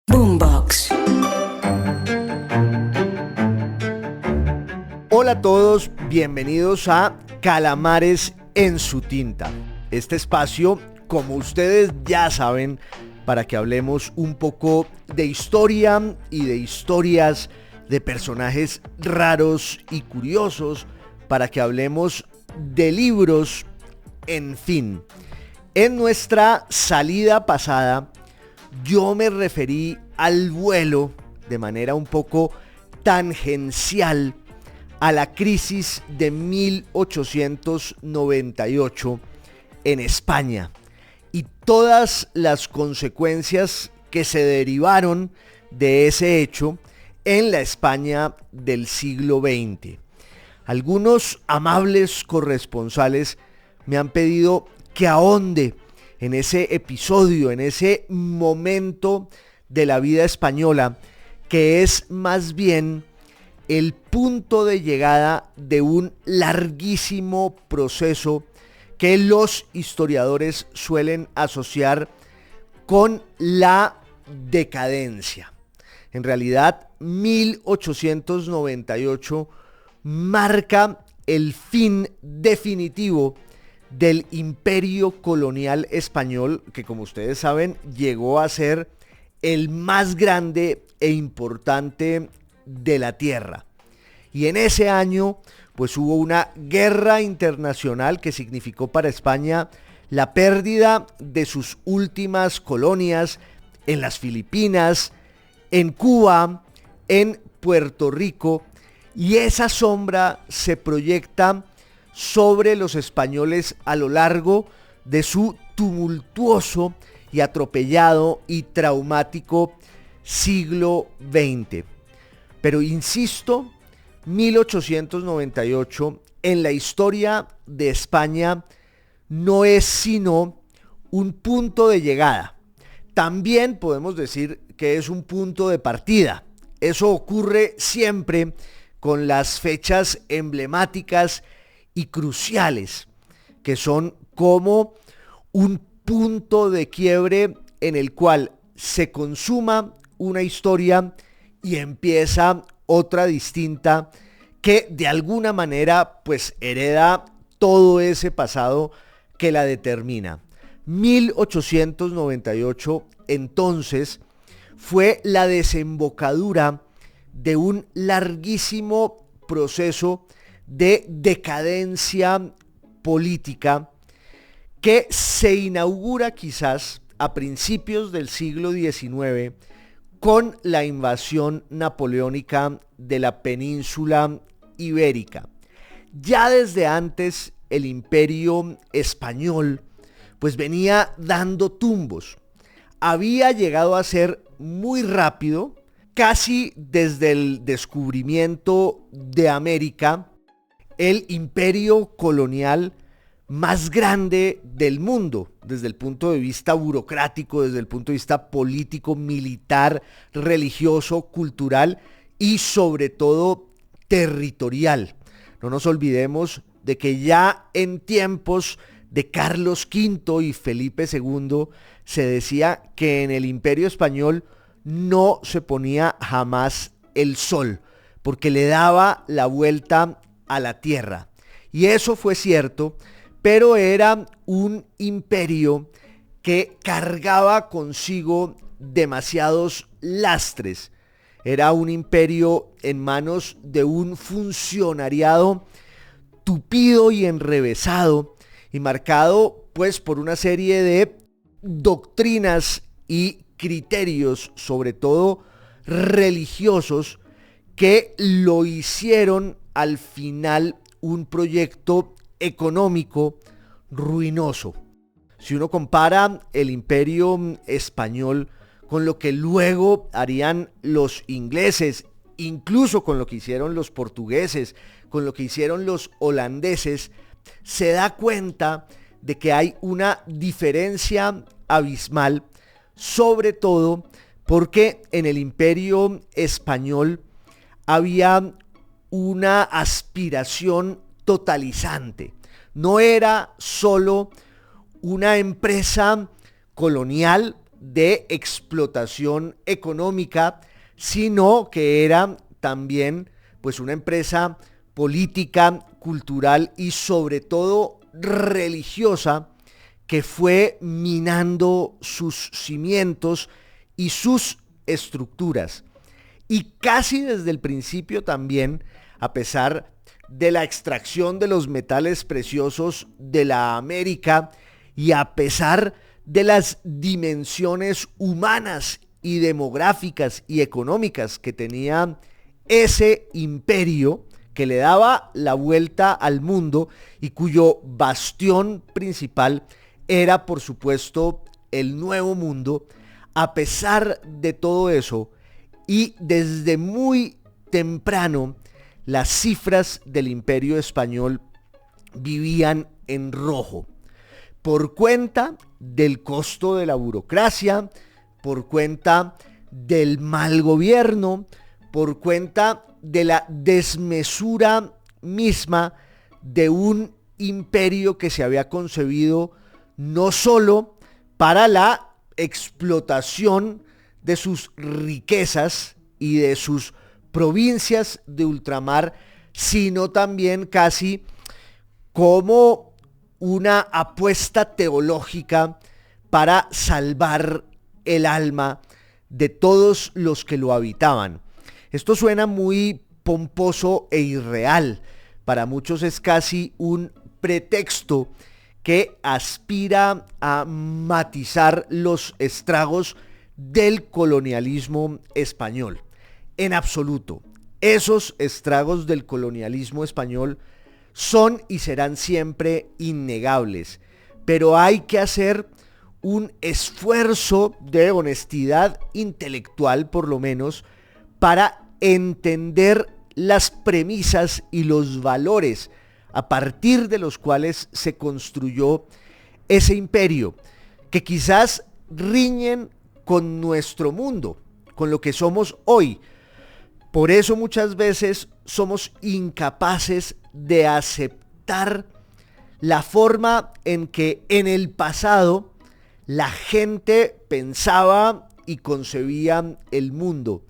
Boombox. Hola a todos, bienvenidos a Calamares en su tinta. Este espacio, como ustedes ya saben, para que hablemos un poco de historia y de historias de personajes raros y curiosos, para que hablemos de libros, en fin. En nuestra salida pasada, yo me referí al vuelo de manera un poco tangencial a la crisis de 1898 en España y todas las consecuencias que se derivaron de ese hecho en la España del siglo XX. Algunos amables corresponsales me han pedido que ahonde en ese episodio, en ese momento de la vida española, que es más bien el punto de llegada de un larguísimo proceso que los historiadores suelen asociar con la decadencia. En realidad, 1898 marca el fin definitivo del imperio colonial español, que como ustedes saben llegó a ser el más grande e importante de la tierra. Y en ese año pues hubo una guerra internacional que significó para España la pérdida de sus últimas colonias en las Filipinas, en Cuba, en Puerto Rico, y esa sombra se proyecta sobre los españoles a lo largo de su tumultuoso y atropellado y traumático siglo XX. Pero insisto, 1898 en la historia de España no es sino un punto de llegada. También podemos decir que es un punto de partida. Eso ocurre siempre con las fechas emblemáticas y cruciales, que son como un punto de quiebre en el cual se consuma una historia y empieza otra distinta que de alguna manera pues hereda todo ese pasado que la determina. 1898 entonces fue la desembocadura de un larguísimo proceso de decadencia política que se inaugura quizás a principios del siglo XIX con la invasión napoleónica de la península ibérica. Ya desde antes el imperio español pues venía dando tumbos. Había llegado a ser muy rápido, casi desde el descubrimiento de América, el imperio colonial más grande del mundo, desde el punto de vista burocrático, desde el punto de vista político, militar, religioso, cultural y sobre todo territorial. No nos olvidemos de que ya en tiempos de Carlos V y Felipe II se decía que en el imperio español no se ponía jamás el sol, porque le daba la vuelta a la tierra. Y eso fue cierto, pero era un imperio que cargaba consigo demasiados lastres. Era un imperio en manos de un funcionariado tupido y enrevesado y marcado pues por una serie de doctrinas y criterios, sobre todo religiosos, que lo hicieron al final un proyecto económico ruinoso. Si uno compara el imperio español con lo que luego harían los ingleses, incluso con lo que hicieron los portugueses, con lo que hicieron los holandeses, se da cuenta de que hay una diferencia abismal, sobre todo porque en el imperio español había una aspiración totalizante. No era solo una empresa colonial de explotación económica, sino que era también pues una empresa política, cultural y sobre todo religiosa, que fue minando sus cimientos y sus estructuras. Y casi desde el principio también, a pesar de la extracción de los metales preciosos de la América y a pesar de las dimensiones humanas y demográficas y económicas que tenía ese imperio que le daba la vuelta al mundo y cuyo bastión principal era, por supuesto, el Nuevo Mundo. A pesar de todo eso, y desde muy temprano, las cifras del Imperio Español vivían en rojo, por cuenta del costo de la burocracia, por cuenta del mal gobierno, por cuenta de la desmesura misma de un imperio que se había concebido no solo para la explotación de sus riquezas y de sus provincias de ultramar, sino también casi como una apuesta teológica para salvar el alma de todos los que lo habitaban. Esto suena muy pomposo e irreal. Para muchos es casi un pretexto que aspira a matizar los estragos del colonialismo español. En absoluto, esos estragos del colonialismo español son y serán siempre innegables, pero hay que hacer un esfuerzo de honestidad intelectual, por lo menos, para entender las premisas y los valores a partir de los cuales se construyó ese imperio, que quizás riñen con nuestro mundo, con lo que somos hoy. Por eso muchas veces somos incapaces de aceptar la forma en que en el pasado la gente pensaba y concebía el mundo,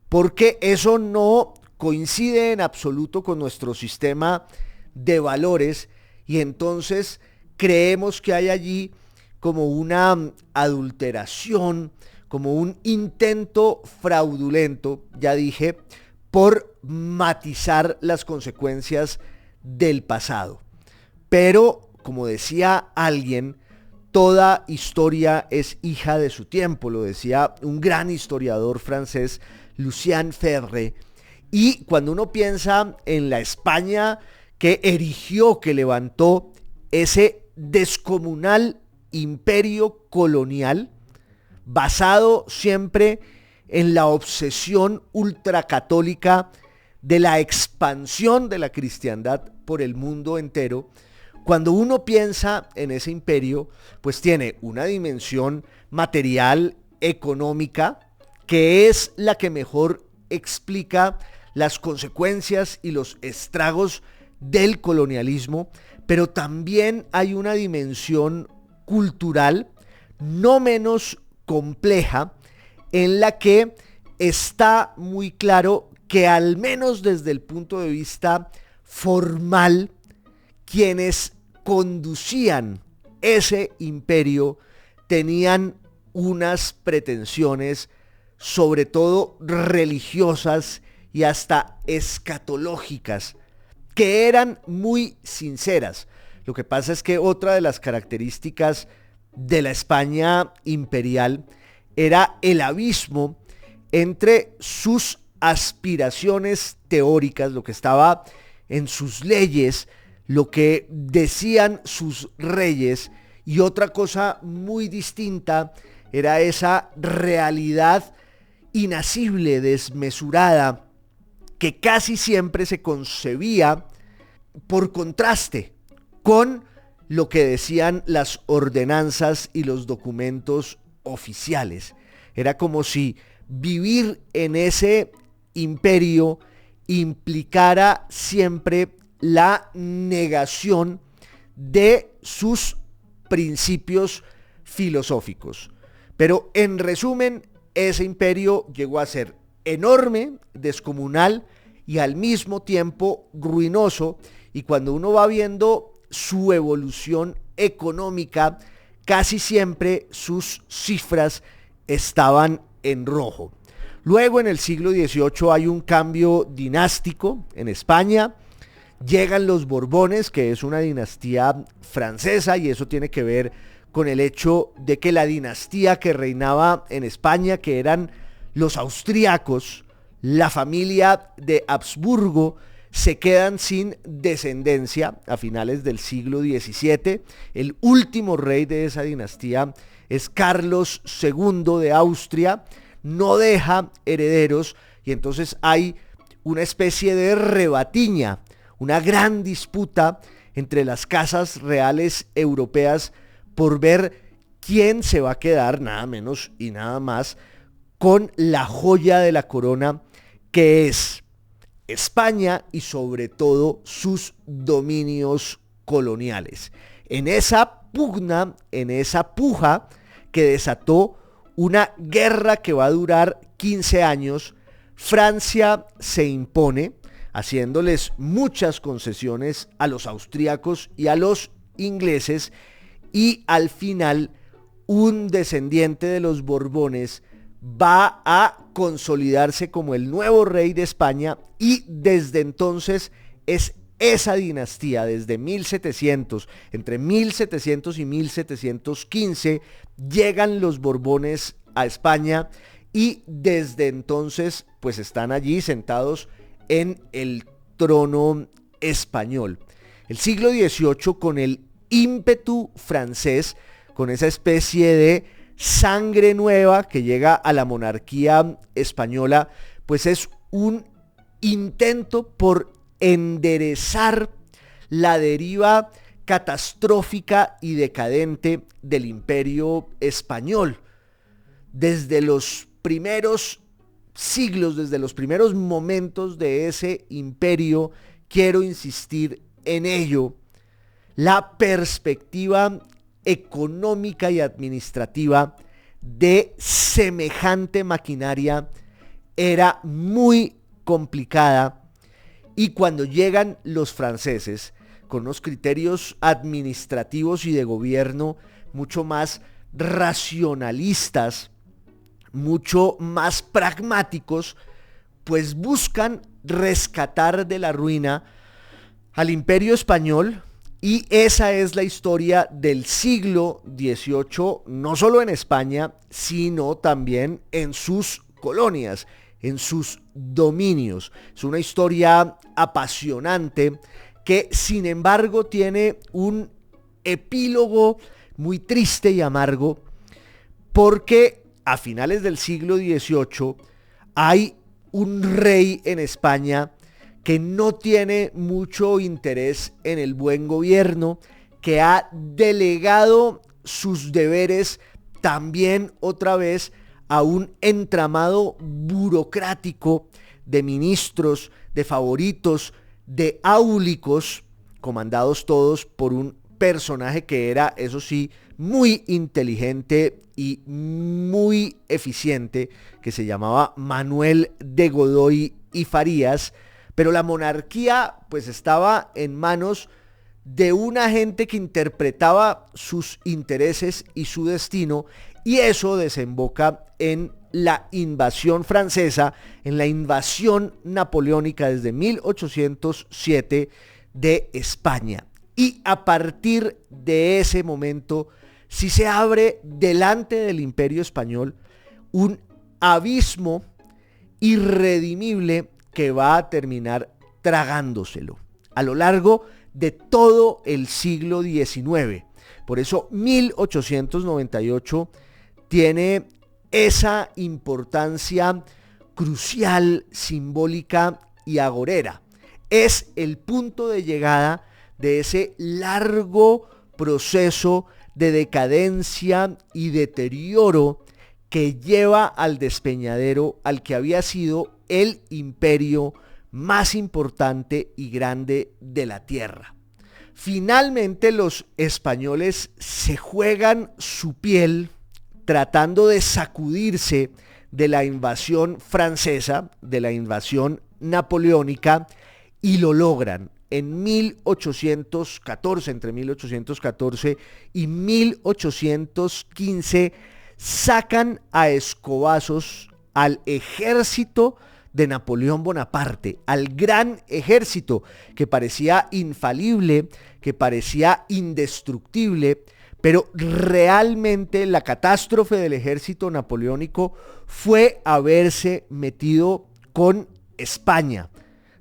porque eso no coincide en absoluto con nuestro sistema de valores y entonces creemos que hay allí como una adulteración, como un intento fraudulento, ya dije, por matizar las consecuencias del pasado. Pero, como decía alguien, toda historia es hija de su tiempo, lo decía un gran historiador francés, Lucien Febvre. Y cuando uno piensa en la España que erigió, que levantó ese descomunal imperio colonial, basado siempre en la obsesión ultracatólica de la expansión de la cristiandad por el mundo entero, cuando uno piensa en ese imperio, pues tiene una dimensión material, económica, que es la que mejor explica las consecuencias y los estragos del colonialismo, pero también hay una dimensión cultural no menos compleja, en la que está muy claro que al menos desde el punto de vista formal, quienes conducían ese imperio tenían unas pretensiones, sobre todo religiosas y hasta escatológicas, que eran muy sinceras. Lo que pasa es que otra de las características de la España imperial era el abismo entre sus aspiraciones teóricas, lo que estaba en sus leyes, lo que decían sus reyes, y otra cosa muy distinta era esa realidad inasible, desmesurada, que casi siempre se concebía por contraste con lo que decían las ordenanzas y los documentos oficiales. Era como si vivir en ese imperio implicara siempre la negación de sus principios filosóficos. Pero en resumen, ese imperio llegó a ser enorme, descomunal y al mismo tiempo ruinoso. Y cuando uno va viendo su evolución económica, casi siempre sus cifras estaban en rojo. Luego en el siglo XVIII hay un cambio dinástico en España. Llegan los Borbones, que es una dinastía francesa, y eso tiene que ver con el hecho de que la dinastía que reinaba en España, que eran los austríacos, la familia de Habsburgo, se quedan sin descendencia a finales del siglo XVII. El último rey de esa dinastía es Carlos II de Austria, no deja herederos y entonces hay una especie de rebatiña, una gran disputa entre las casas reales europeas por ver quién se va a quedar, nada menos y nada más, con la joya de la corona que es España y sobre todo sus dominios coloniales. En esa pugna, en esa puja que desató una guerra que va a durar 15 años, Francia se impone, haciéndoles muchas concesiones a los austríacos y a los ingleses, y al final un descendiente de los Borbones va a consolidarse como el nuevo rey de España y desde entonces es esa dinastía, desde 1700, entre 1700 y 1715, llegan los Borbones a España y desde entonces pues están allí sentados en el trono español. El siglo XVIII, con el ímpetu francés, con esa especie de sangre nueva que llega a la monarquía española, pues es un intento por enderezar la deriva catastrófica y decadente del imperio español. Desde los primeros siglos, desde los primeros momentos de ese imperio, quiero insistir en ello, la perspectiva económica y administrativa de semejante maquinaria era muy complicada, y cuando llegan los franceses con unos criterios administrativos y de gobierno mucho más racionalistas, mucho más pragmáticos, pues buscan rescatar de la ruina al imperio español. Y esa es la historia del siglo XVIII, no solo en España, sino también en sus colonias, en sus dominios. Es una historia apasionante que, sin embargo, tiene un epílogo muy triste y amargo, porque a finales del siglo XVIII hay un rey en España que no tiene mucho interés en el buen gobierno, que ha delegado sus deberes también otra vez a un entramado burocrático de ministros, de favoritos, de áulicos, comandados todos por un personaje que era, eso sí, muy inteligente y muy eficiente, que se llamaba Manuel de Godoy y Farías. Pero la monarquía pues estaba en manos de una gente que interpretaba sus intereses y su destino, y eso desemboca en la invasión francesa, en la invasión napoleónica desde 1807 de España. Y a partir de ese momento, sí se abre delante del imperio español un abismo irredimible que va a terminar tragándoselo a lo largo de todo el siglo XIX. Por eso 1898 tiene esa importancia crucial, simbólica y agorera. Es el punto de llegada de ese largo proceso de decadencia y deterioro que lleva al despeñadero al que había sido el imperio más importante y grande de la tierra. Finalmente los españoles se juegan su piel tratando de sacudirse de la invasión francesa, de la invasión napoleónica, y lo logran. En 1814, entre 1814 y 1815, sacan a escobazos al ejército de Napoleón Bonaparte, al gran ejército que parecía infalible, que parecía indestructible, pero realmente la catástrofe del ejército napoleónico fue haberse metido con España.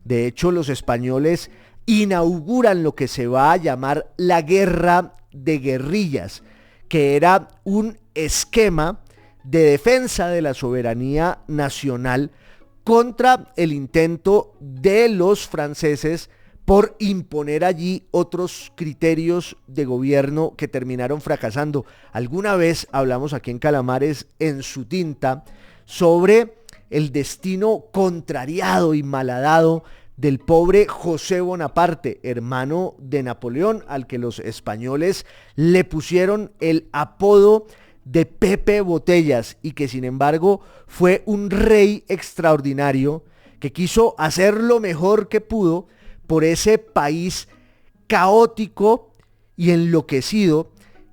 De hecho, los españoles inauguran lo que se va a llamar la Guerra de Guerrillas, que era un esquema de defensa de la soberanía nacional contra el intento de los franceses por imponer allí otros criterios de gobierno que terminaron fracasando. Alguna vez hablamos aquí en Calamares en su tinta sobre el destino contrariado y malhadado del pobre José Bonaparte, hermano de Napoleón, al que los españoles le pusieron el apodo de Pepe Botellas, y que sin embargo fue un rey extraordinario que quiso hacer lo mejor que pudo por ese país caótico y enloquecido,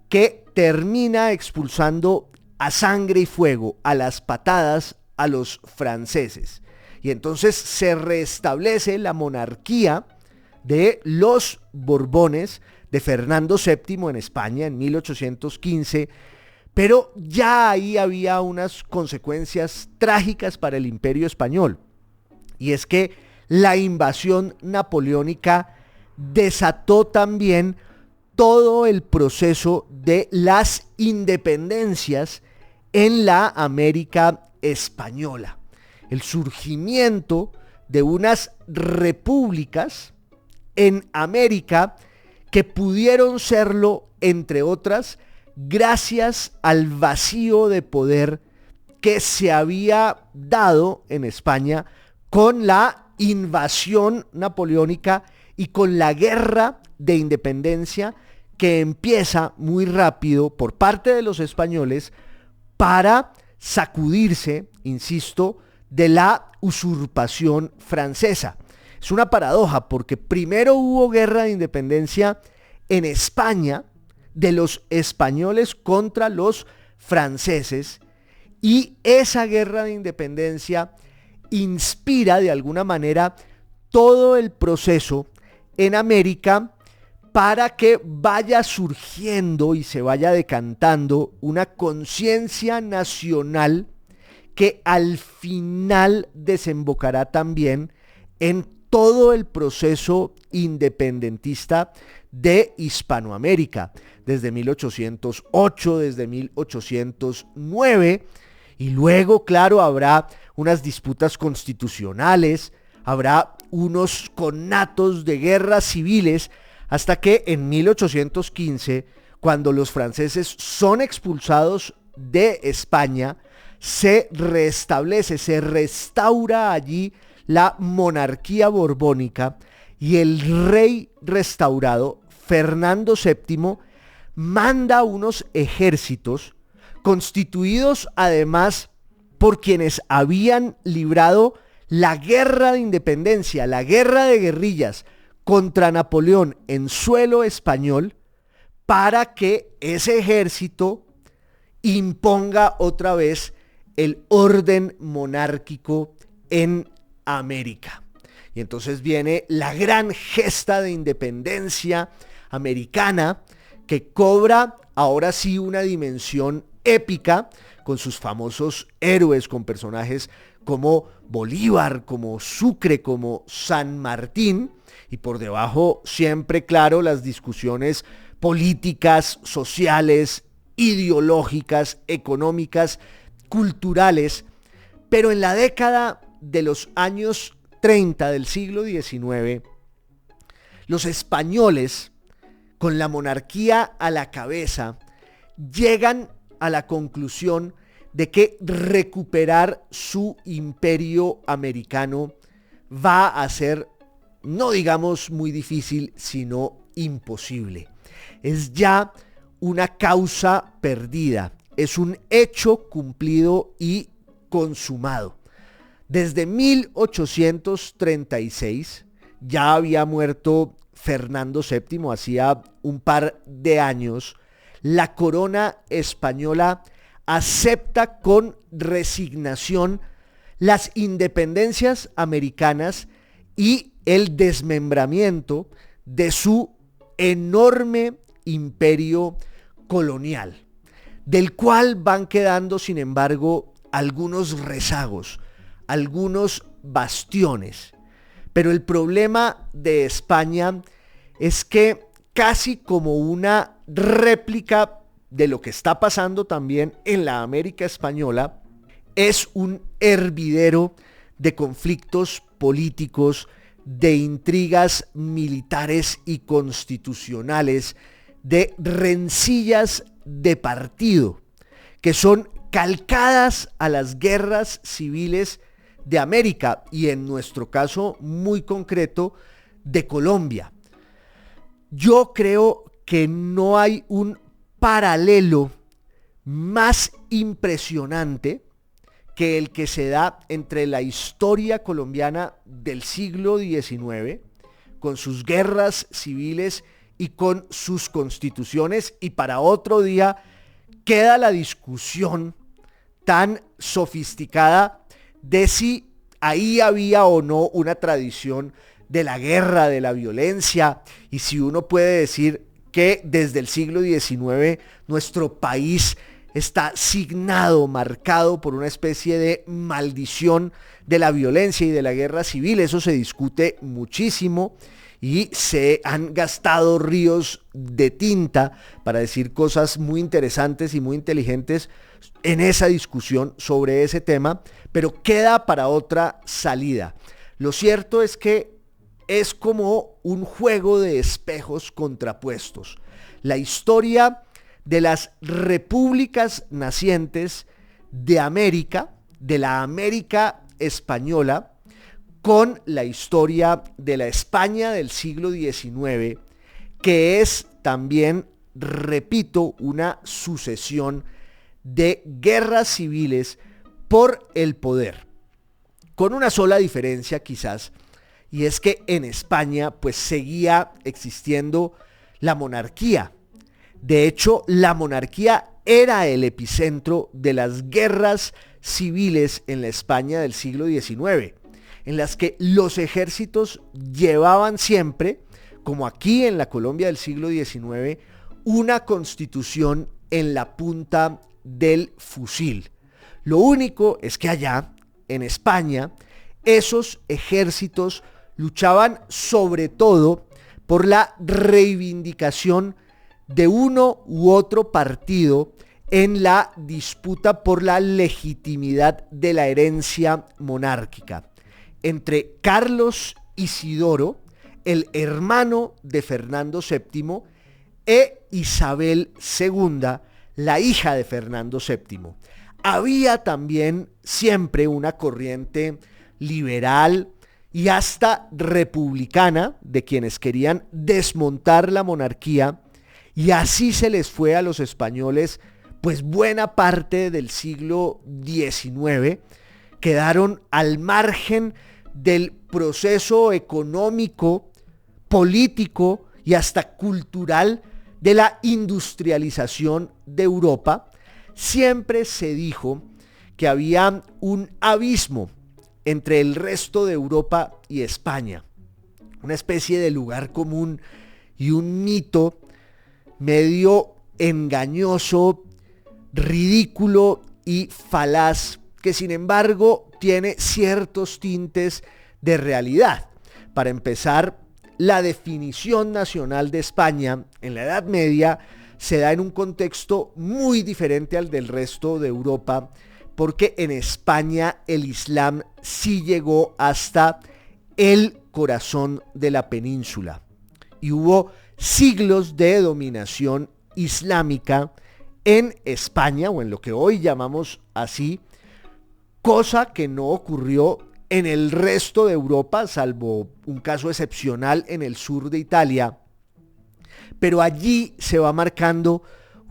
que termina expulsando a sangre y fuego, a las patadas, a los franceses. Y entonces se restablece la monarquía de los Borbones, de Fernando VII en España en 1815, pero ya ahí había unas consecuencias trágicas para el Imperio español. Y es que la invasión napoleónica desató también todo el proceso de las independencias en la América española. El surgimiento de unas repúblicas en América que pudieron serlo, entre otras, gracias al vacío de poder que se había dado en España con la invasión napoleónica y con la guerra de independencia que empieza muy rápido por parte de los españoles para sacudirse, insisto, de la usurpación francesa. Es una paradoja porque primero hubo guerra de independencia en España de los españoles contra los franceses, y esa guerra de independencia inspira de alguna manera todo el proceso en América para que vaya surgiendo y se vaya decantando una conciencia nacional que al final desembocará también en todo el proceso independentista de Hispanoamérica, desde 1808, desde 1809, y luego, claro, habrá unas disputas constitucionales, habrá unos conatos de guerras civiles, hasta que en 1815, cuando los franceses son expulsados de España, se restablece, se restaura allí la monarquía borbónica, y el rey restaurado, Fernando VII, manda unos ejércitos constituidos además por quienes habían librado la guerra de independencia, la guerra de guerrillas contra Napoleón en suelo español, para que ese ejército imponga otra vez el orden monárquico en América. Y entonces viene la gran gesta de independencia americana, que cobra ahora sí una dimensión épica, con sus famosos héroes, con personajes como Bolívar, como Sucre, como San Martín, y por debajo siempre, claro, las discusiones políticas, sociales, ideológicas, económicas, culturales. Pero en la década de los años 30 del siglo XIX, los españoles, con la monarquía a la cabeza, llegan a la conclusión de que recuperar su imperio americano va a ser, no digamos muy difícil, sino imposible. Es ya una causa perdida. es un hecho cumplido y consumado. Desde 1836 ya había muerto Fernando VII, hacía un par de años. La corona española acepta con resignación las independencias americanas y el desmembramiento de su enorme imperio colonial, del cual van quedando, sin embargo, algunos rezagos, algunos bastiones. Pero el problema de España es que, casi como una réplica de lo que está pasando también en la América española, es un hervidero de conflictos políticos, de intrigas militares y constitucionales, de rencillas de partido, que son calcadas a las guerras civiles de América y, en nuestro caso muy concreto, de Colombia. Yo creo que no hay un paralelo más impresionante que el que se da entre la historia colombiana del siglo XIX, con sus guerras civiles y con sus constituciones, y para otro día queda la discusión tan sofisticada de si ahí había o no una tradición de la guerra, de la violencia, y si uno puede decir que desde el siglo XIX nuestro país está signado, marcado por una especie de maldición de la violencia y de la guerra civil. Eso se discute muchísimo y se han gastado ríos de tinta para decir cosas muy interesantes y muy inteligentes en esa discusión sobre ese tema, pero queda para otra salida. Lo cierto es que es como un juego de espejos contrapuestos. La historia de las repúblicas nacientes de América, de la América española, con la historia de la España del siglo XIX, que es también, repito, una sucesión de guerras civiles por el poder, con una sola diferencia quizás, y es que en España pues seguía existiendo la monarquía. De hecho, la monarquía era el epicentro de las guerras civiles en la España del siglo XIX, en las que los ejércitos llevaban siempre, como aquí en la Colombia del siglo XIX, una constitución en la punta del fusil. Lo único es que allá, en España, esos ejércitos luchaban sobre todo por la reivindicación de uno u otro partido en la disputa por la legitimidad de la herencia monárquica entre Carlos Isidoro, el hermano de Fernando VII, e Isabel II, la hija de Fernando VII. Había también siempre una corriente liberal y hasta republicana de quienes querían desmontar la monarquía, y así se les fue a los españoles pues buena parte del siglo XIX. Quedaron al margen del proceso económico, político y hasta cultural de la industrialización de Europa. Siempre se dijo que había un abismo entre el resto de Europa y España, una especie de lugar común y un mito medio engañoso, ridículo y falaz, que sin embargo tiene ciertos tintes de realidad. Para empezar, la definición nacional de España en la Edad Media se da en un contexto muy diferente al del resto de Europa, porque en España el Islam sí llegó hasta el corazón de la península y hubo siglos de dominación islámica en España, o en lo que hoy llamamos así, cosa que no ocurrió en el resto de Europa, salvo un caso excepcional en el sur de Italia. Pero allí se va marcando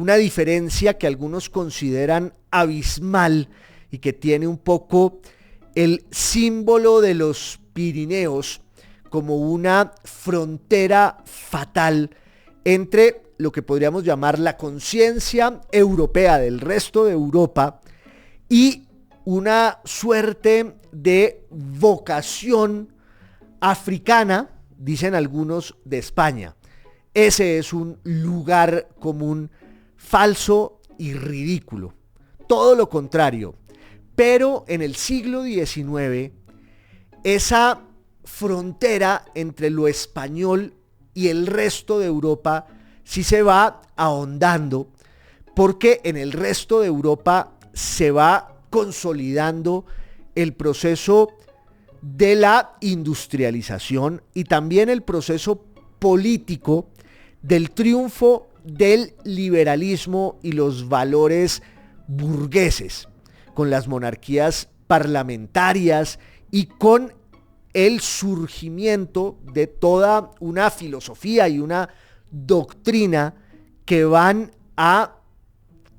una diferencia que algunos consideran abismal y que tiene un poco el símbolo de los Pirineos como una frontera fatal entre lo que podríamos llamar la conciencia europea del resto de Europa y una suerte de vocación africana, dicen algunos, de España. Ese es un lugar común falso y ridículo. Todo lo contrario. Pero en el siglo XIX, esa frontera entre lo español y el resto de Europa sí se va ahondando, porque en el resto de Europa se va consolidando el proceso de la industrialización y también el proceso político del triunfo del liberalismo y los valores burgueses, con las monarquías parlamentarias y con el surgimiento de toda una filosofía y una doctrina que van a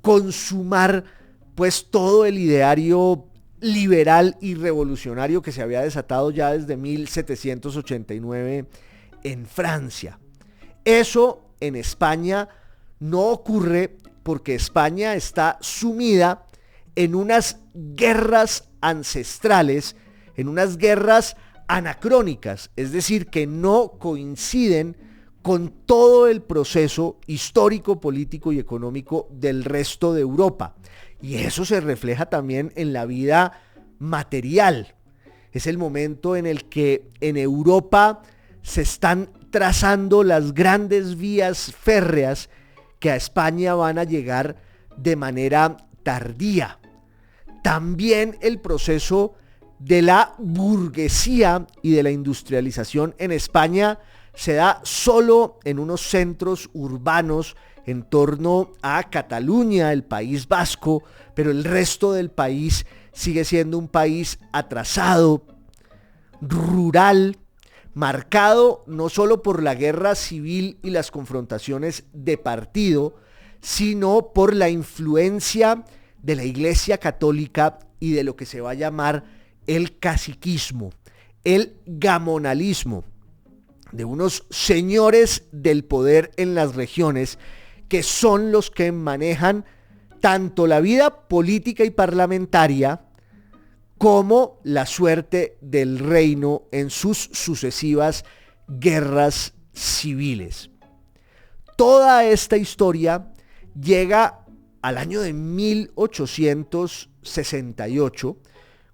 consumar pues todo el ideario liberal y revolucionario que se había desatado ya desde 1789 en Francia. Eso en España no ocurre porque España está sumida en unas guerras ancestrales, en unas guerras anacrónicas, es decir, que no coinciden con todo el proceso histórico, político y económico del resto de Europa. Y eso se refleja también en la vida material. Es el momento en el que en Europa se están trazando las grandes vías férreas que a España van a llegar de manera tardía. También el proceso de la burguesía y de la industrialización en España se da solo en unos centros urbanos en torno a Cataluña, el País Vasco, pero el resto del país sigue siendo un país atrasado, rural, marcado no solo por la guerra civil y las confrontaciones de partido, sino por la influencia de la Iglesia Católica y de lo que se va a llamar el caciquismo, el gamonalismo, de unos señores del poder en las regiones que son los que manejan tanto la vida política y parlamentaria como la suerte del reino en sus sucesivas guerras civiles. Toda esta historia llega al año de 1868,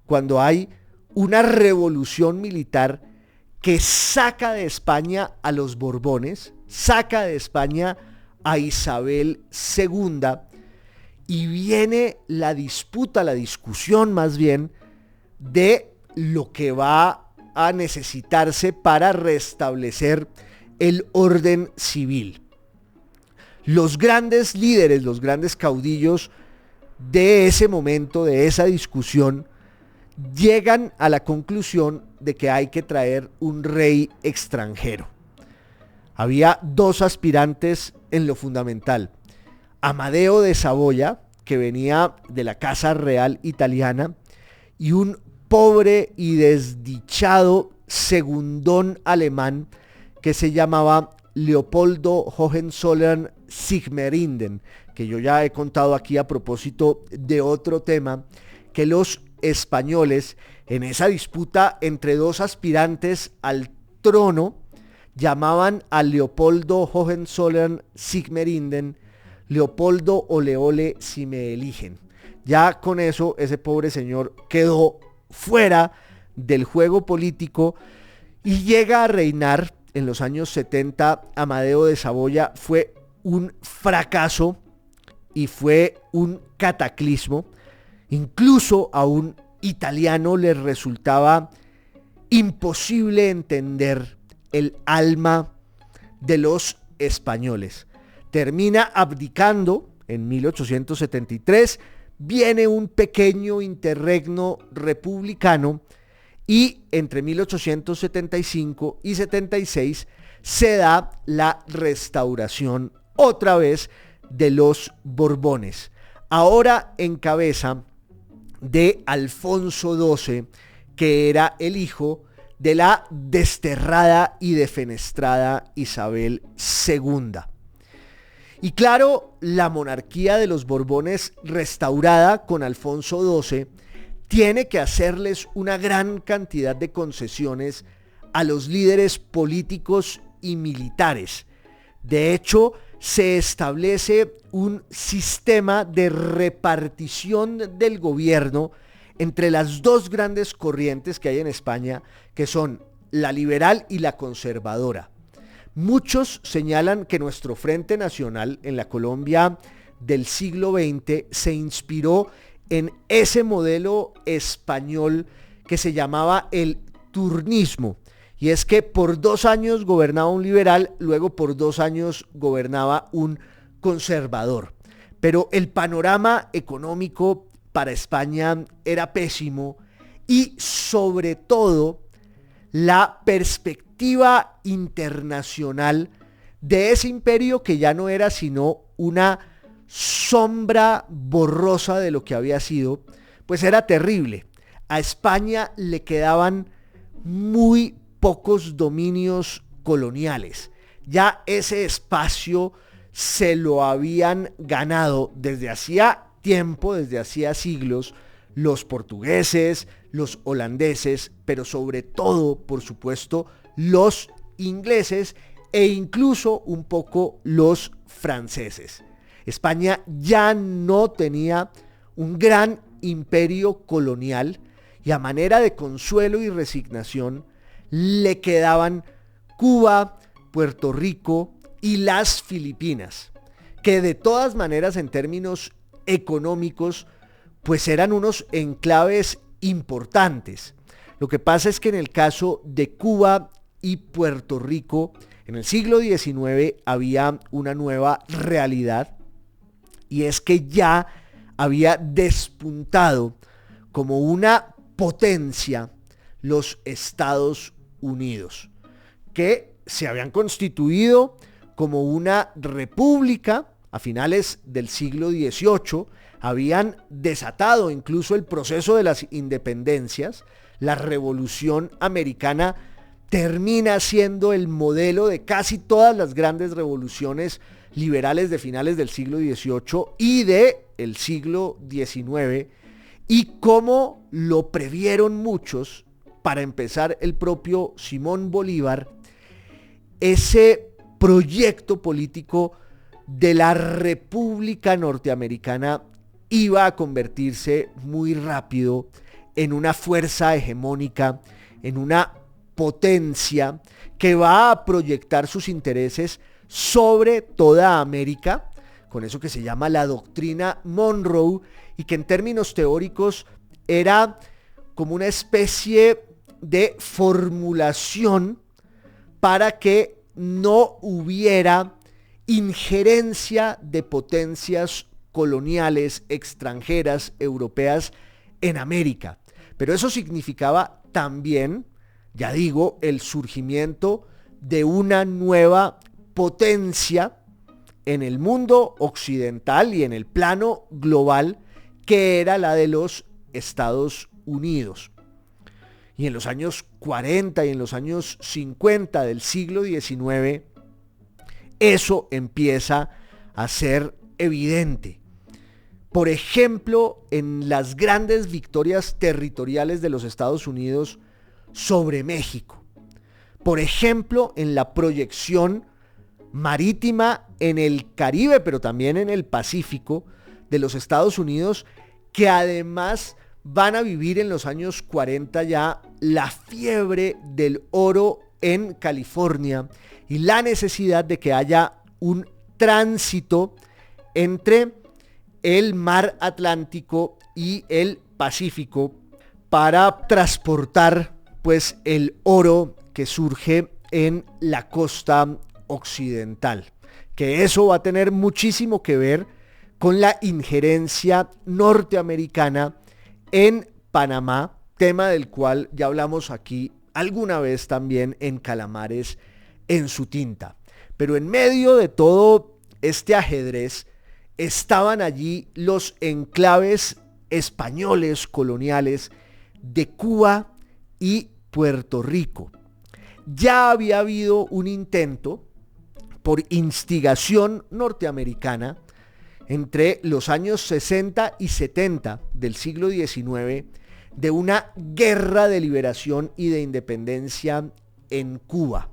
cuando hay una revolución militar que saca de España a los Borbones, saca de España a Isabel II, y viene la disputa, la discusión más bien, de lo que va a necesitarse para restablecer el orden civil. Los grandes líderes, los grandes caudillos de ese momento, de esa discusión, llegan a la conclusión de que hay que traer un rey extranjero. Había dos aspirantes en lo fundamental: Amadeo de Saboya, que venía de la Casa Real italiana, y un pobre y desdichado segundón alemán que se llamaba Leopoldo Hohenzollern-Sigmaringen, que yo ya he contado aquí a propósito de otro tema, que los españoles, en esa disputa entre dos aspirantes al trono, llamaban a Leopoldo Hohenzollern-Sigmaringen Leopoldo Ole Ole si me eligen. Ya con eso ese pobre señor quedó fuera del juego político y llega a reinar en los años 70. Amadeo de Saboya fue un fracaso y fue un cataclismo. Incluso a un italiano le resultaba imposible entender el alma de los españoles. Termina abdicando en 1873, viene un pequeño interregno republicano y entre 1875 y 76 se da la restauración otra vez de los Borbones, ahora en cabeza de Alfonso XII, que era el hijo de la desterrada y defenestrada Isabel II. Y claro, la monarquía de los Borbones, restaurada con Alfonso XII, tiene que hacerles una gran cantidad de concesiones a los líderes políticos y militares. De hecho, se establece un sistema de repartición del gobierno entre las dos grandes corrientes que hay en España, que son la liberal y la conservadora. Muchos señalan que nuestro Frente Nacional en la Colombia del siglo XX se inspiró en ese modelo español que se llamaba el turnismo. Y es que por 2 años gobernaba un liberal, luego por 2 años gobernaba un conservador. Pero el panorama económico para España era pésimo y sobre todo la perspectiva internacional de ese imperio que ya no era sino una sombra borrosa de lo que había sido, pues era terrible. A España le quedaban muy pocos dominios coloniales. Ya ese espacio se lo habían ganado desde hacía tiempo, desde hacía siglos, los portugueses, los holandeses, pero sobre todo, por supuesto, los ingleses e incluso un poco los franceses. España ya no tenía un gran imperio colonial y a manera de consuelo y resignación le quedaban Cuba, Puerto Rico y las Filipinas, que de todas maneras en términos económicos pues eran unos enclaves importantes. Lo que pasa es que en el caso de Cuba y Puerto Rico, en el siglo XIX había una nueva realidad, y es que ya había despuntado como una potencia los Estados Unidos, que se habían constituido como una república a finales del siglo XVIII, habían desatado incluso el proceso de las independencias. La Revolución Americana termina siendo el modelo de casi todas las grandes revoluciones liberales de finales del siglo XVIII y del siglo XIX, y como lo previeron muchos, para empezar el propio Simón Bolívar, ese proyecto político de la República Norteamericana iba a convertirse muy rápido en una fuerza hegemónica, en una potencia que va a proyectar sus intereses sobre toda América, con eso que se llama la doctrina Monroe, y que en términos teóricos era como una especie de formulación para que no hubiera injerencia de potencias coloniales extranjeras europeas en América. Pero eso significaba también, ya digo, el surgimiento de una nueva potencia en el mundo occidental y en el plano global, que era la de los Estados Unidos. Y en los años 40 y en los años 50 del siglo XIX, eso empieza a ser evidente. Por ejemplo, en las grandes victorias territoriales de los Estados Unidos sobre México. Por ejemplo, en la proyección marítima en el Caribe, pero también en el Pacífico de los Estados Unidos, que además van a vivir en los años 40 ya la fiebre del oro en California y la necesidad de que haya un tránsito entre el mar Atlántico y el Pacífico para transportar pues el oro que surge en la costa occidental, que eso va a tener muchísimo que ver con la injerencia norteamericana en Panamá, tema del cual ya hablamos aquí alguna vez también en Calamares en su tinta. Pero en medio de todo este ajedrez, estaban allí los enclaves españoles coloniales de Cuba y Puerto Rico. Ya había habido un intento por instigación norteamericana entre los años 60 y 70 del siglo XIX de una guerra de liberación y de independencia en Cuba.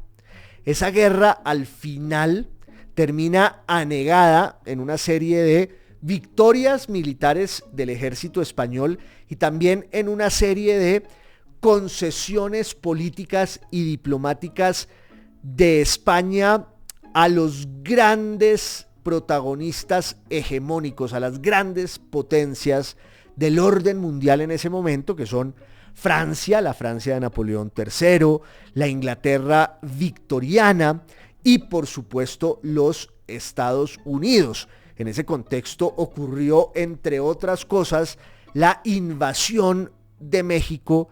Esa guerra al final termina anegada en una serie de victorias militares del ejército español y también en una serie de concesiones políticas y diplomáticas de España a los grandes protagonistas hegemónicos, a las grandes potencias del orden mundial en ese momento, que son Francia, la Francia de Napoleón III, la Inglaterra victoriana y por supuesto los Estados Unidos. En ese contexto ocurrió, entre otras cosas, la invasión de México,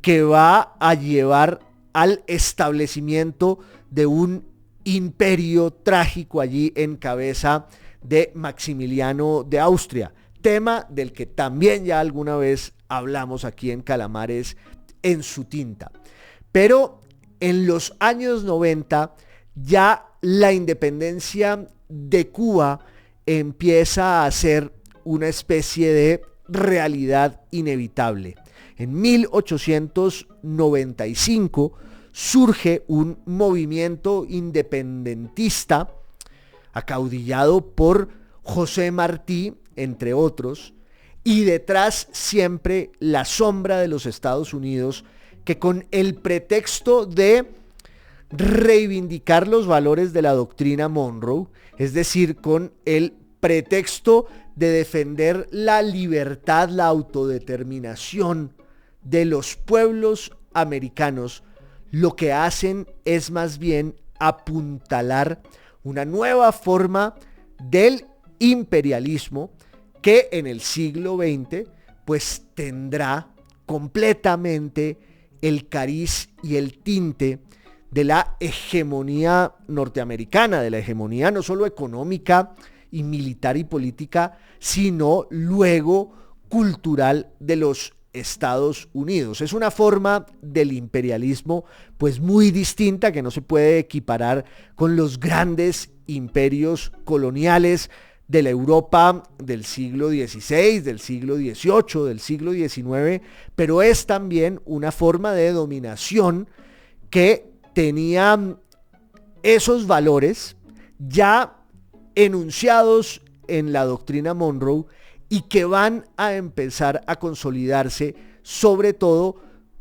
que va a llevar al establecimiento de un imperio trágico allí en cabeza de Maximiliano de Austria, tema del que también ya alguna vez hablamos aquí en Calamares en su tinta. Pero en los años 90 ya la independencia de Cuba empieza a ser una especie de realidad inevitable. En 1895 surge un movimiento independentista acaudillado por José Martí, entre otros, y detrás siempre la sombra de los Estados Unidos, que con el pretexto de reivindicar los valores de la doctrina Monroe, es decir, con el pretexto de defender la libertad, la autodeterminación de los pueblos americanos, lo que hacen es más bien apuntalar una nueva forma del imperialismo que en el siglo XX pues tendrá completamente el cariz y el tinte de la hegemonía norteamericana, de la hegemonía no solo económica y militar y política, sino luego cultural de los Estados Unidos. Es una forma del imperialismo pues muy distinta, que no se puede equiparar con los grandes imperios coloniales de la Europa del siglo XVI, del siglo XVIII, del siglo XIX, pero es también una forma de dominación que tenía esos valores ya enunciados en la doctrina Monroe y que van a empezar a consolidarse, sobre todo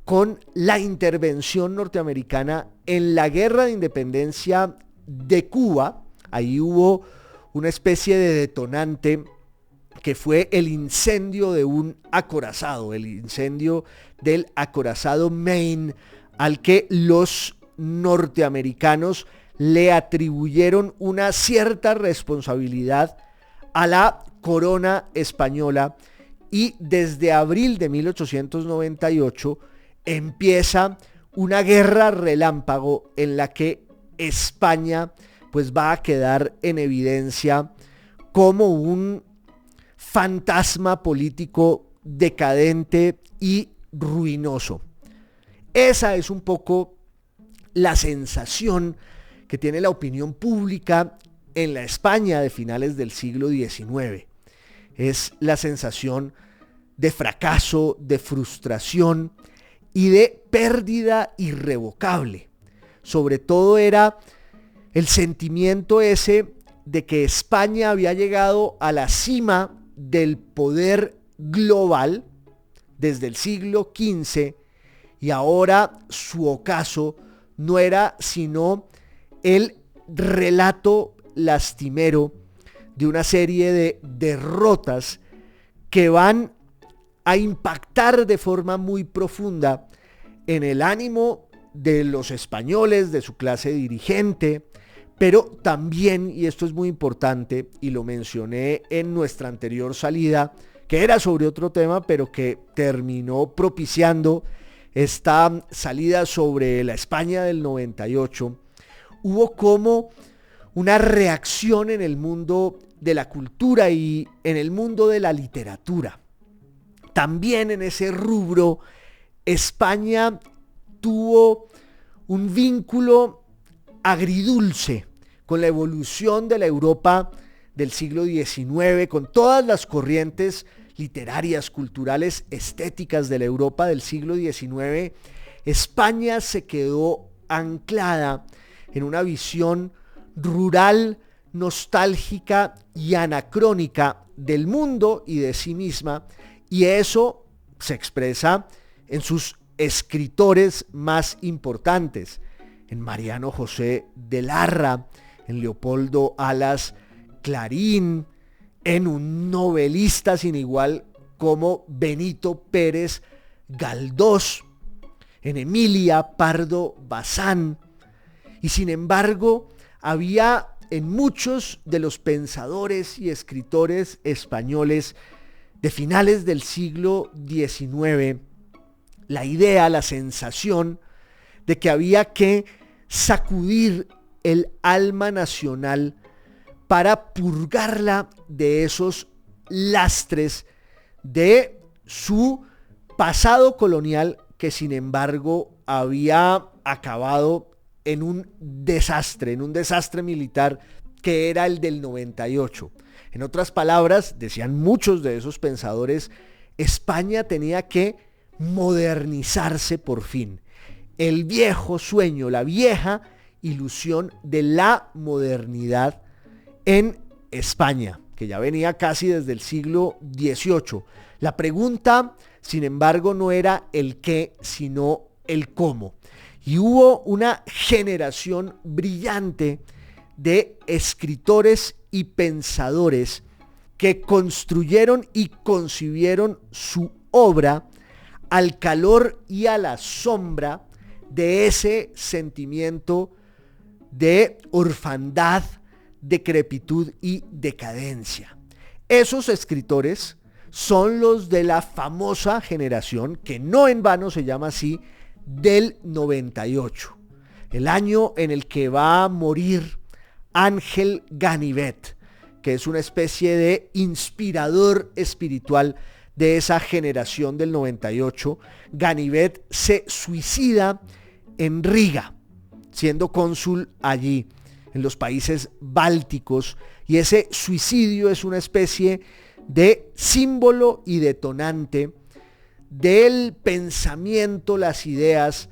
con la intervención norteamericana en la guerra de independencia de Cuba. Ahí hubo una especie de detonante que fue el incendio de un acorazado, el incendio del acorazado Maine, al que los norteamericanos le atribuyeron una cierta responsabilidad a la corona española, y desde abril de 1898 empieza una guerra relámpago en la que España pues va a quedar en evidencia como un fantasma político decadente y ruinoso. Esa es un poco la sensación que tiene la opinión pública en la España de finales del siglo XIX. Es la sensación de fracaso, de frustración y de pérdida irrevocable. Sobre todo era el sentimiento ese de que España había llegado a la cima del poder global desde el siglo XV, y ahora su ocaso no era sino el relato lastimero de una serie de derrotas que van a impactar de forma muy profunda en el ánimo de los españoles, de su clase dirigente, pero también, y esto es muy importante, y lo mencioné en nuestra anterior salida, que era sobre otro tema, pero que terminó propiciando esta salida sobre la España del 98, hubo como una reacción en el mundo de la cultura y en el mundo de la literatura. También en ese rubro, España tuvo un vínculo agridulce con la evolución de la Europa del siglo XIX, con todas las corrientes literarias, culturales, estéticas de la Europa del siglo XIX. España se quedó anclada en una visión rural, nostálgica y anacrónica del mundo y de sí misma, y eso se expresa en sus escritores más importantes, en Mariano José de Larra, en Leopoldo Alas Clarín, en un novelista sin igual como Benito Pérez Galdós, en Emilia Pardo Bazán. Y sin embargo, había en muchos de los pensadores y escritores españoles de finales del siglo XIX la idea, la sensación de que había que sacudir el alma nacional para purgarla de esos lastres de su pasado colonial, que sin embargo había acabado en un desastre militar que era el del 98. En otras palabras, decían muchos de esos pensadores, España tenía que modernizarse por fin. El viejo sueño, la vieja ilusión de la modernidad en España, que ya venía casi desde el siglo XVIII. La pregunta, sin embargo, no era el qué, sino el cómo. Y hubo una generación brillante de escritores y pensadores que construyeron y concibieron su obra al calor y a la sombra de ese sentimiento de orfandad, decrepitud y decadencia. Esos escritores son los de la famosa generación, que no en vano se llama así, del 98, el año en el que va a morir Ángel Ganivet, que es una especie de inspirador espiritual de esa generación del 98. Ganivet se suicida en Riga, siendo cónsul allí, en los países bálticos, y ese suicidio es una especie de símbolo y detonante del pensamiento, las ideas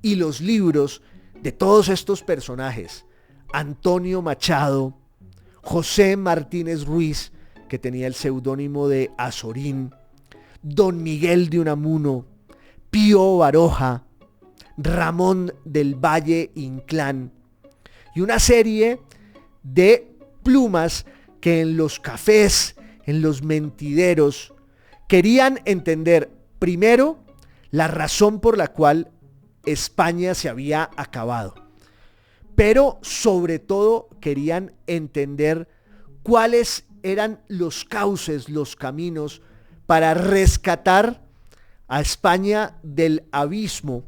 y los libros de todos estos personajes: Antonio Machado, José Martínez Ruiz, que tenía el seudónimo de Azorín, Don Miguel de Unamuno, Pío Baroja, Ramón del Valle Inclán, y una serie de plumas que en los cafés, en los mentideros, querían entender primero la razón por la cual España se había acabado, pero sobre todo querían entender cuáles eran los cauces, los caminos para rescatar a España del abismo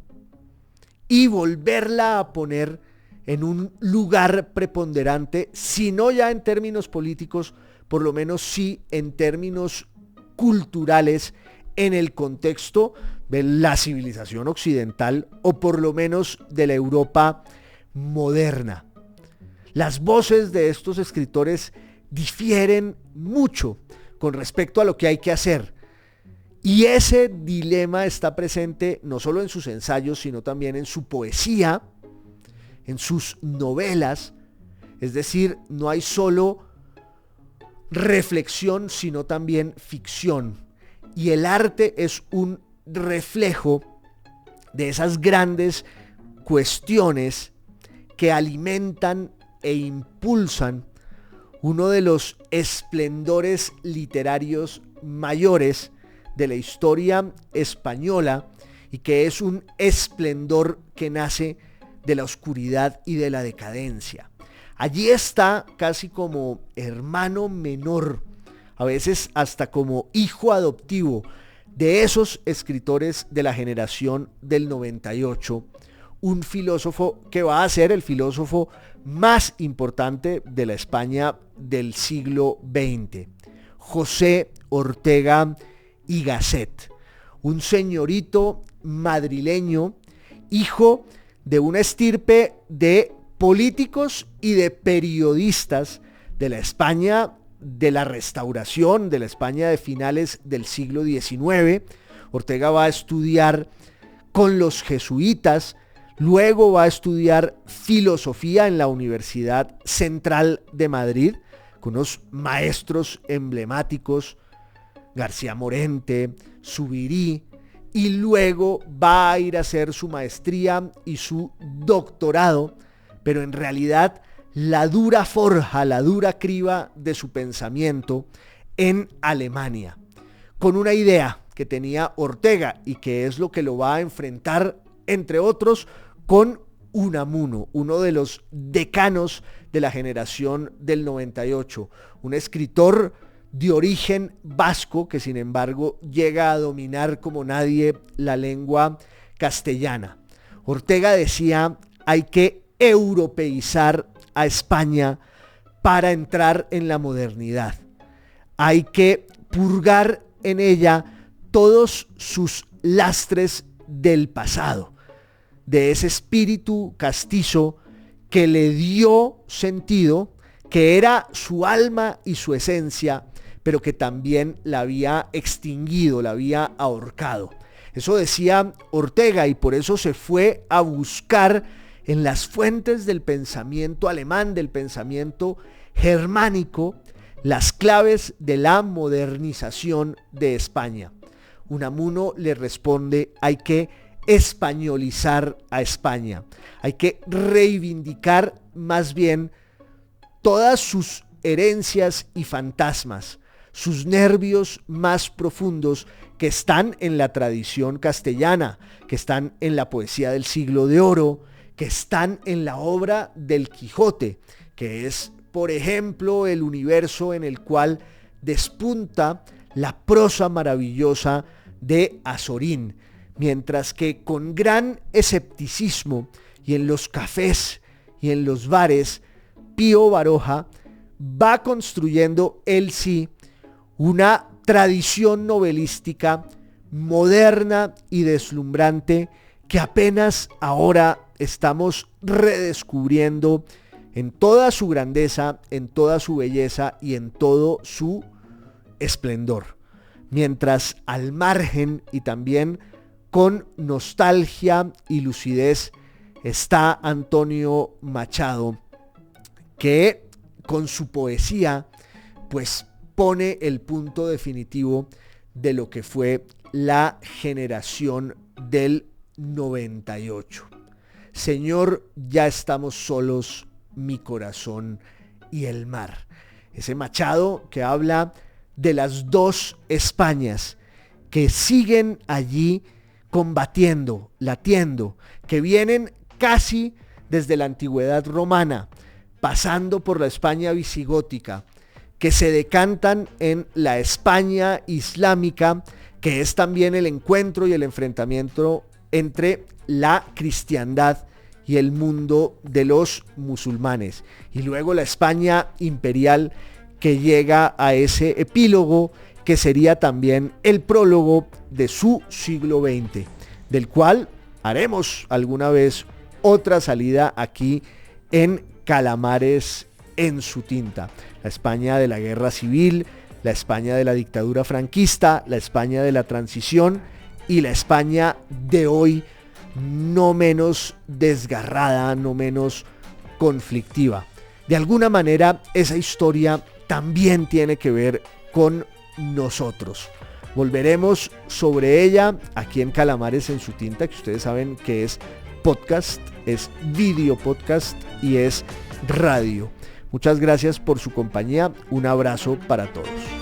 y volverla a poner en un lugar preponderante, si no ya en términos políticos, por lo menos sí en términos culturales, en el contexto de la civilización occidental, o por lo menos de la Europa moderna. Las voces de estos escritores difieren mucho con respecto a lo que hay que hacer, y ese dilema está presente no solo en sus ensayos, sino también en su poesía, en sus novelas. Es decir, no hay solo reflexión, sino también ficción, y el arte es un reflejo de esas grandes cuestiones que alimentan e impulsan uno de los esplendores literarios mayores de la historia española, y que es un esplendor que nace de la oscuridad y de la decadencia. Allí está casi como hermano menor, a veces hasta como hijo adoptivo de esos escritores de la generación del 98, un filósofo que va a ser el filósofo más importante de la España del siglo XX, José Ortega y Gasset, un señorito madrileño, hijo de una estirpe de políticos y de periodistas de la España de la Restauración, de la España de finales del siglo XIX. Ortega va a estudiar con los jesuitas, luego va a estudiar filosofía en la Universidad Central de Madrid, con unos maestros emblemáticos, García Morente, Zubirí, y luego va a ir a hacer su maestría y su doctorado, pero en realidad la dura forja, la dura criba de su pensamiento en Alemania, con una idea que tenía Ortega y que es lo que lo va a enfrentar, entre otros, con Unamuno, uno de los decanos de la generación del 98, un escritor de origen vasco que sin embargo llega a dominar como nadie la lengua castellana. Ortega decía, hay que europeizar a España para entrar en la modernidad. Hay que purgar en ella todos sus lastres del pasado, de ese espíritu castizo que le dio sentido, que era su alma y su esencia, pero que también la había extinguido, la había ahorcado. Eso decía Ortega, y por eso se fue a buscar en las fuentes del pensamiento alemán, del pensamiento germánico, las claves de la modernización de España. Unamuno le responde, hay que españolizar a España, hay que reivindicar más bien todas sus herencias y fantasmas, sus nervios más profundos que están en la tradición castellana, que están en la poesía del Siglo de Oro, que están en la obra del Quijote, que es, por ejemplo, el universo en el cual despunta la prosa maravillosa de Azorín, mientras que con gran escepticismo y en los cafés y en los bares, Pío Baroja va construyendo él sí una tradición novelística moderna y deslumbrante que apenas ahora estamos redescubriendo en toda su grandeza, en toda su belleza y en todo su esplendor. Mientras al margen y también con nostalgia y lucidez está Antonio Machado, que con su poesía pues pone el punto definitivo de lo que fue la generación del 98. Señor, ya estamos solos, mi corazón y el mar. Ese Machado que habla de las dos Españas que siguen allí combatiendo, latiendo, que vienen casi desde la antigüedad romana, pasando por la España visigótica, que se decantan en la España islámica, que es también el encuentro y el enfrentamiento entre la cristiandad y el mundo de los musulmanes. Y luego la España imperial, que llega a ese epílogo que sería también el prólogo de su siglo XX, del cual haremos alguna vez otra salida aquí en Calamares en su tinta. La España de la guerra civil, la España de la dictadura franquista, la España de la transición y la España de hoy, no menos desgarrada, no menos conflictiva. De alguna manera esa historia también tiene que ver con nosotros. Volveremos sobre ella aquí en Calamares en su tinta, que ustedes saben que es podcast, es video podcast y es radio. Muchas gracias por su compañía. Un abrazo para todos.